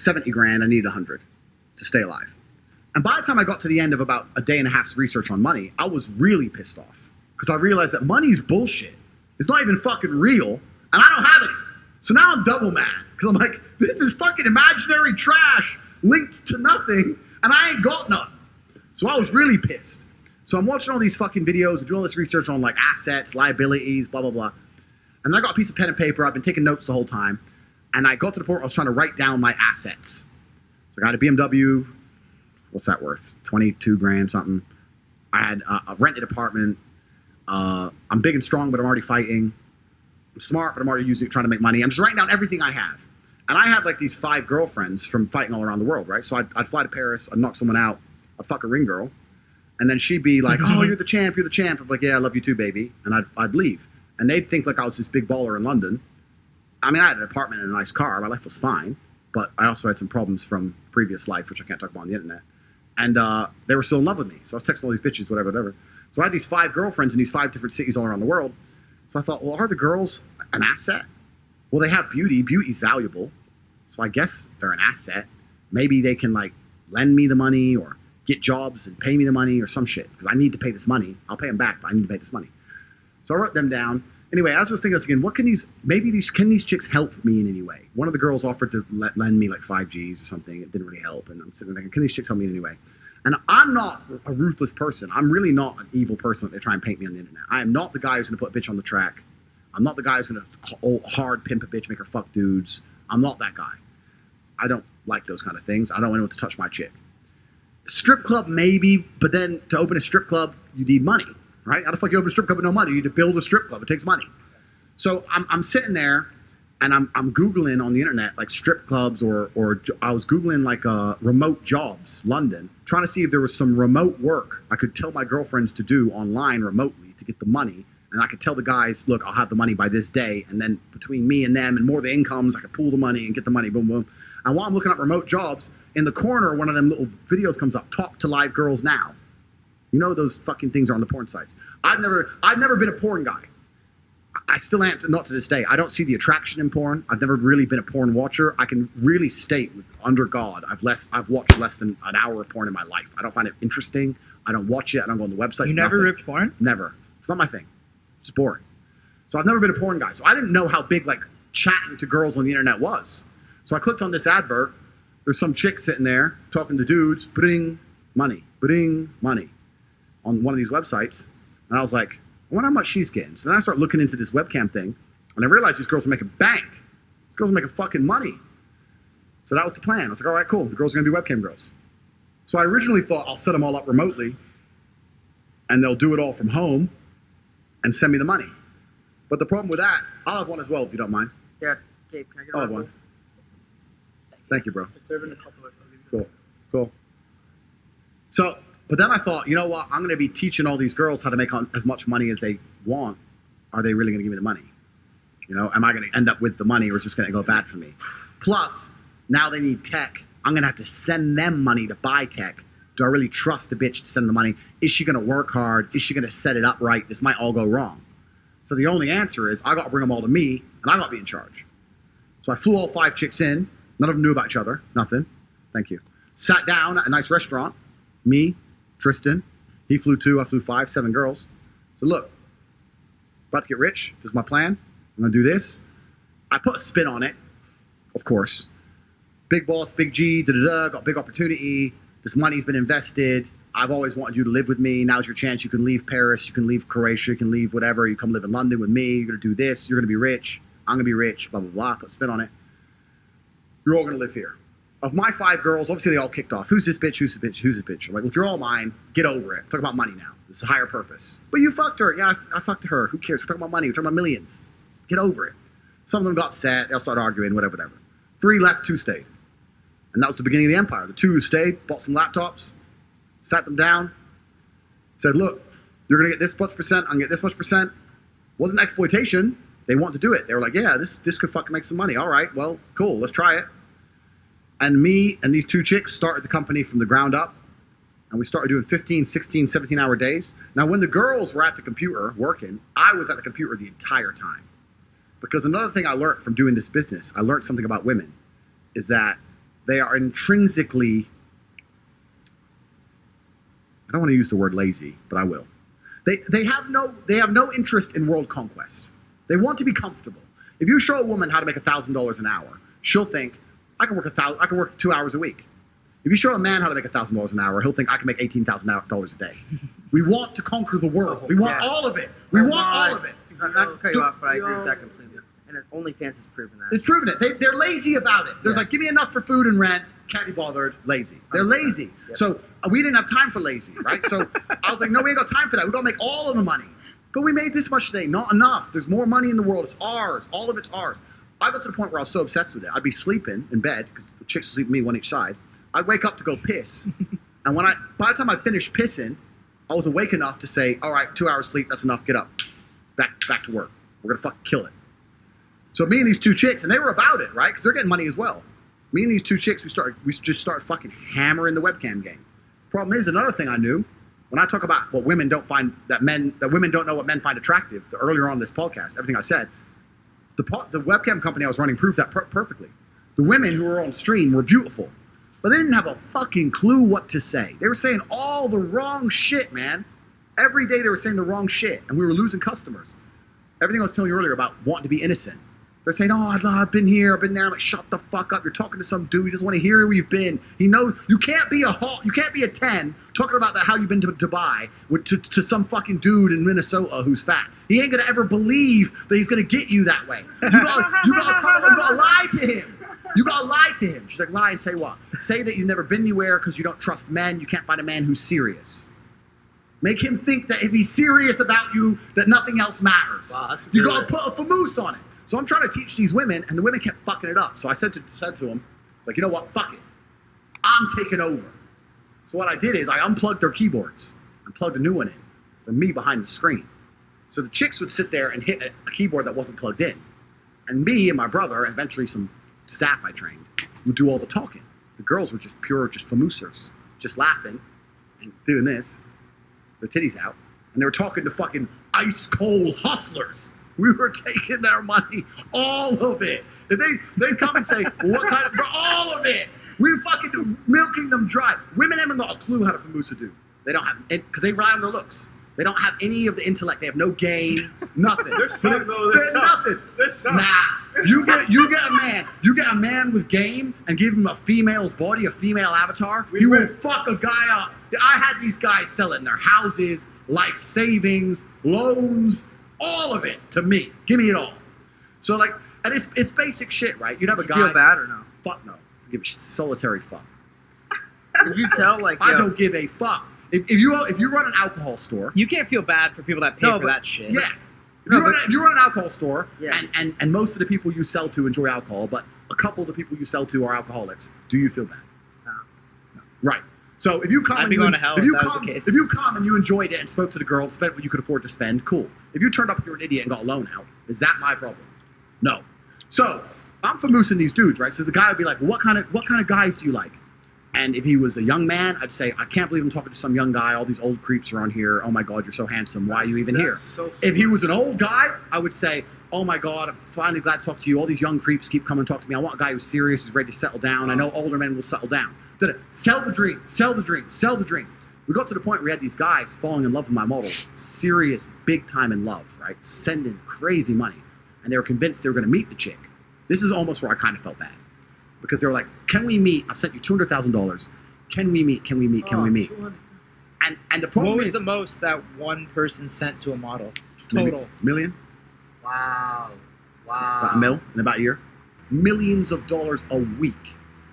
70 grand, I needed 100 to stay alive. And by the time I got to the end of about a day and a half's research on money, I was really pissed off because I realized that money's bullshit. It's not even fucking real, and I don't have any. So now I'm double mad because I'm like, this is fucking imaginary trash linked to nothing, and I ain't got none. So I was really pissed. So I'm watching all these fucking videos and doing all this research on like assets, liabilities, blah, blah, blah. And I got a piece of pen and paper. I've been taking notes the whole time. And I got to the point where I was trying to write down my assets. So I got a BMW. What's that worth? 22 grand something. I had a rented apartment. I'm big and strong, but I'm already fighting. I'm smart, but I'm already trying to make money. I'm just writing down everything I have. And I have like these 5 girlfriends from fighting all around the world, right? So I'd fly to Paris. I'd knock someone out. I'd fuck a ring girl. And then she'd be like, oh, you're the champ. You're the champ. I'm like, yeah, I love you too, baby. And I'd leave. And they'd think like I was this big baller in London. I mean, I had an apartment and a nice car. My life was fine. But I also had some problems from previous life, which I can't talk about on the internet. And they were still in love with me. So I was texting all these bitches, whatever. So I had these 5 girlfriends in these 5 different cities all around the world. So I thought, well, are the girls an asset? Well, they have beauty. Beauty's valuable. So I guess they're an asset. Maybe they can like lend me the money or get jobs and pay me the money or some shit. Because I need to pay this money. I'll pay them back, but I need to pay this money. So I wrote them down. Anyway, as I was thinking this again, can these chicks help me in any way? One of the girls offered to lend me like 5 G's or something. It didn't really help. And I'm sitting there thinking, can these chicks help me in any way? And I'm not a ruthless person. I'm really not an evil person that they try and paint me on the internet. I am not the guy who's going to put a bitch on the track. I'm not the guy who's going to hard pimp a bitch, make her fuck dudes. I'm not that guy. I don't like those kind of things. I don't want anyone to touch my chick. Strip club, maybe, but then to open a strip club, you need money, right? How the fuck you open a strip club with no money? You need to build a strip club. It takes money. So I'm sitting there and I'm Googling on the internet like strip clubs or I was Googling like remote jobs, London, trying to see if there was some remote work I could tell my girlfriends to do online remotely to get the money. And I could tell the guys, look, I'll have the money by this day. And then between me and them and more the incomes, I could pool the money and get the money, boom, boom. And while I'm looking up remote jobs, in the corner, one of them little videos comes up, talk to live girls now. You know those fucking things are on the porn sites. I've never been a porn guy. I still am, not to this day. I don't see the attraction in porn. I've never really been a porn watcher. I can really state under God, I've watched less than an hour of porn in my life. I don't find it interesting. I don't watch it. I don't go on the website. You never ripped porn? Never. It's not my thing. It's boring. So I've never been a porn guy. So I didn't know how big like chatting to girls on the internet was. So I clicked on this advert. There's some chick sitting there talking to dudes, putting money on one of these websites. And I was like, I wonder how much she's getting. So then I start looking into this webcam thing, and I realized these girls are making bank. These girls are making fucking money. So that was the plan. I was like, all right, cool. The girls are going to be webcam girls. So I originally thought I'll set them all up remotely, and they'll do it all from home and send me the money. But the problem with that, I'll have one as well, if you don't mind. Yeah, Gabe, can I get I'll have one. Thank you, bro. I'm serving a couple of something. Cool. So, but then I thought, you know what? I'm going to be teaching all these girls how to make as much money as they want. Are they really going to give me the money? You know, am I going to end up with the money or is this going to go bad for me? Plus, now they need tech. I'm going to have to send them money to buy tech. Do I really trust the bitch to send the money? Is she going to work hard? Is she going to set it up right? This might all go wrong. So the only answer is I got to bring them all to me and I got to be in charge. So I flew all 5 chicks in. None of them knew about each other. Nothing. Thank you. Sat down at a nice restaurant. Me, Tristan. He flew 2. I flew 5, 7 girls. So look, about to get rich. This is my plan. I'm going to do this. I put a spin on it, of course. Big boss, big G, got big opportunity. This money's been invested. I've always wanted you to live with me. Now's your chance. You can leave Paris. You can leave Croatia. You can leave whatever. You come live in London with me. You're going to do this. You're going to be rich. I'm going to be rich. Blah, blah, blah. Put a spin on it. You're all going to live here. Of my 5 girls, obviously they all kicked off. Who's this bitch? Who's this bitch? Who's this bitch? I'm like, look, you're all mine. Get over it. Talk about money now. This is a higher purpose. But you fucked her. Yeah, I fucked her. Who cares? We're talking about money. We're talking about millions. Get over it. Some of them got upset. They all started arguing, whatever. 3 left, 2 stayed. And that was the beginning of the empire. The 2 who stayed, bought some laptops, sat them down, said, look, you're going to get this much percent. I'm going to get this much percent. Wasn't exploitation. They want to do it. They were like, yeah, this could fucking make some money. All right, well, cool. Let's try it. And me and these 2 chicks started the company from the ground up. And we started doing 15, 16, 17-hour days. Now, when the girls were at the computer working, I was at the computer the entire time. Because another thing I learned from doing this business, I learned something about women, is that they are intrinsically, I don't want to use the word lazy, but I will. They have no interest in world conquest. They want to be comfortable. If you show a woman how to make $1,000 an hour, she'll think, I can work 2 hours a week. If you show a man how to make $1,000 an hour, he'll think I can make $18,000 a day. We want to conquer the world. We want all of it. We want all of it. Not to cut you off, but I agree with that completely. And OnlyFans has proven that. It's proven it. They're lazy about it. There's like, give me enough for food and rent. Can't be bothered. Lazy. They're lazy. Yeah. So we didn't have time for lazy, right? So I was like, no, we ain't got time for that. We're going to make all of the money. But we made this much today. Not enough. There's more money in the world. It's ours. All of it's ours. I got to the point where I was so obsessed with it. I'd be sleeping in bed because the chicks would sleep with me one each side. I'd wake up to go piss. And by the time I finished pissing, I was awake enough to say, all right, 2 hours sleep. That's enough. Get up. Back to work. We're going to fucking kill it. So me and these two chicks, and they were about it, right? Because they're getting money as well. Me and these two chicks, we just started fucking hammering the webcam game. Problem is, another thing I knew, when I talk about what women don't find, that women don't know what men find attractive, earlier on in this podcast, everything I said, the webcam company I was running proved that perfectly. The women who were on stream were beautiful, but they didn't have a fucking clue what to say. They were saying all the wrong shit, man. Every day they were saying the wrong shit, and we were losing customers. Everything I was telling you earlier about wanting to be innocent. They're saying, oh, I've been here, I've been there. I'm like, shut the fuck up. You're talking to some dude. He doesn't want to hear where you've been. He knows you can't be a 10 talking about how you've been to Dubai to some fucking dude in Minnesota who's fat. He ain't gonna ever believe that he's gonna get you that way. You gotta lie to him. You gotta lie to him. She's like, lie and say what? Say that you've never been anywhere because you don't trust men. You can't find a man who's serious. Make him think that if he's serious about you, that nothing else matters. Wow, you gotta put a famoose on it. So I'm trying to teach these women, and the women kept fucking it up. So I said to them, it's like, you know what, fuck it. I'm taking over. So what I did is I unplugged their keyboards and plugged a new one in for me behind the screen. So the chicks would sit there and hit a keyboard that wasn't plugged in. And me and my brother, and eventually some staff I trained, would do all the talking. The girls were just famoosers, just laughing and doing this, their titties out. And they were talking to fucking ice cold hustlers. We were taking their money, all of it. And they'd come and say, well, what kind of, all of it. We were fucking milking them dry. Women haven't got a clue how to famoose a dude. They don't have, because they rely on their looks. They don't have any of the intellect. They have no game, nothing. There's some, though. There's nothing. There's some. Nah. You get a man with game and give him a female's body, a female avatar, he will fuck a guy up. I had these guys selling their houses, life savings, loans, all of it to me. Give me it all. So like, and it's basic shit, right? You'd have a guy. Feel bad or no? Fuck no. Give a solitary fuck. Did you tell like? I don't give a fuck. If you run an alcohol store, you can't feel bad for people that pay for that shit. Yeah. If you run an alcohol store, yeah. and most of the people you sell to enjoy alcohol, but a couple of the people you sell to are alcoholics, do you feel bad? No. Right. So if you come and you come and you enjoyed it and spoke to the girl, spent what you could afford to spend, cool. If you turned up, you're an idiot and got a loan out, is that my problem? No. So I'm famoosing these dudes, right? So the guy would be like, what kind of guys do you like? And if he was a young man, I'd say, I can't believe I'm talking to some young guy. All these old creeps are on here. Oh my God, you're so handsome. Why are you even here? So if he was an old guy, I would say, oh my God, I'm finally glad to talk to you. All these young creeps keep coming to talk to me. I want a guy who's serious, who's ready to settle down. I know older men will settle down. Sell the dream, sell the dream, sell the dream. We got to the point where we had these guys falling in love with my models. Serious, big time in love, right? Sending crazy money. And they were convinced they were going to meet the chick. This is almost where I kind of felt bad. Because they were like, can we meet? I've sent you $200,000. Can we meet? Can we meet? Can we meet? And the problem what was is, the most that one person sent to a model? Total. Million? Wow. About a mil in about a year. Millions of dollars a week.